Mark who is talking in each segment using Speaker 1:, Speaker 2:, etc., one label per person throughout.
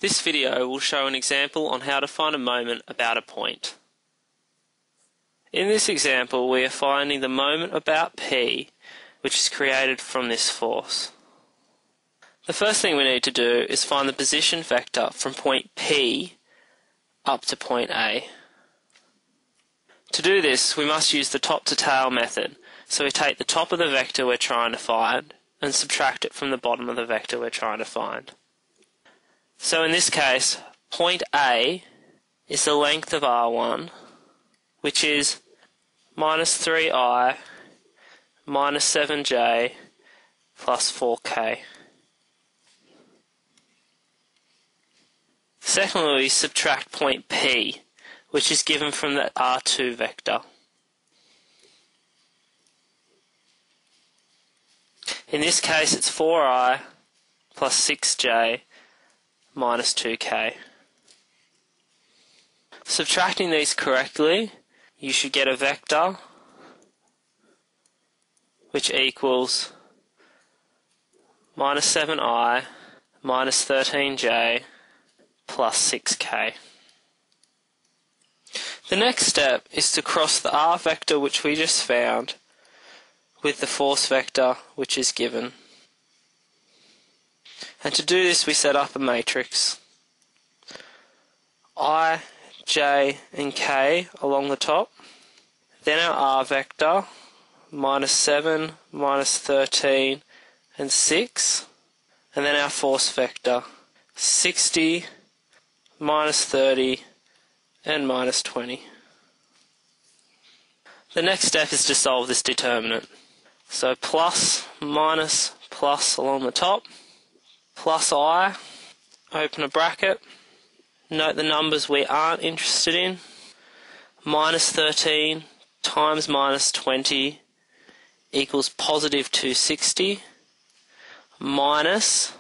Speaker 1: This video will show an example on how to find a moment about a point. In this example, we are finding the moment about P, which is created from this force. The first thing we need to do is find the position vector from point P up to point A. To do this, we must use the top to tail method. So we take the top of the vector we're trying to find and subtract it from the bottom of the vector we're trying to find. So in this case, point A is the length of R1, which is minus 3I minus 7J plus 4K. Secondly, we subtract point P, which is given from the R2 vector. In this case, it's 4I plus 6J minus 2K. Subtracting these correctly, you should get a vector which equals minus 7I minus 13J plus 6K. The next step is to cross the R vector which we just found with the force vector which is given. And to do this, we set up a matrix. I, J and K along the top, then our R vector, minus 7, minus 13 and 6, and then our force vector, 60, minus 30 and minus 20. The next step is to solve this determinant. So plus, minus, plus along the top, plus I, open a bracket, note the numbers we aren't interested in, minus 13 times minus 20 equals positive 260, minus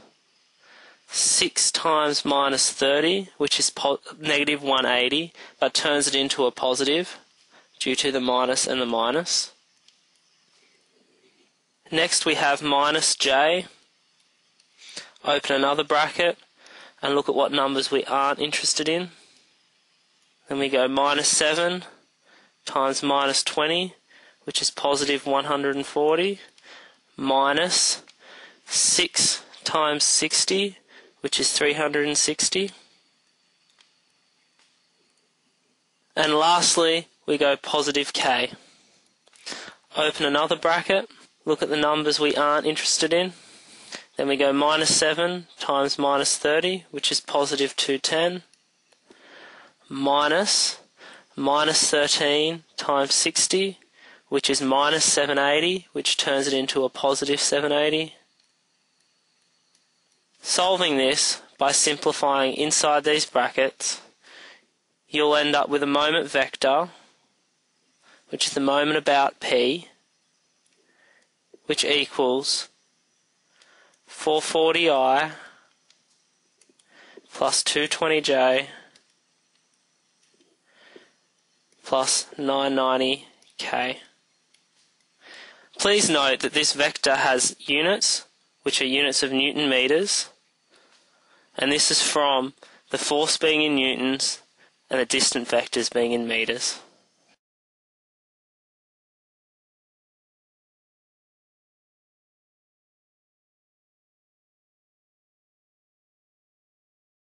Speaker 1: 6 times minus 30, which is negative 180, but turns it into a positive due to the minus and the minus. Next we have minus J. Open another bracket and look at what numbers we aren't interested in. Then we go minus 7 times minus 20, which is positive 140, minus 6 times 60, which is 360. And lastly, we go positive K. Open another bracket, look at the numbers we aren't interested in. Then we go minus 7 times minus 30, which is positive 210, minus 13 times 60, which is minus 780, which turns it into a positive 780. Solving this by simplifying inside these brackets, you'll end up with a moment vector, which is the moment about P, which equals 440I plus 220J plus 990K. Please note that this vector has units, which are units of Newton meters, and this is from the force being in newtons and the distant vectors being in meters.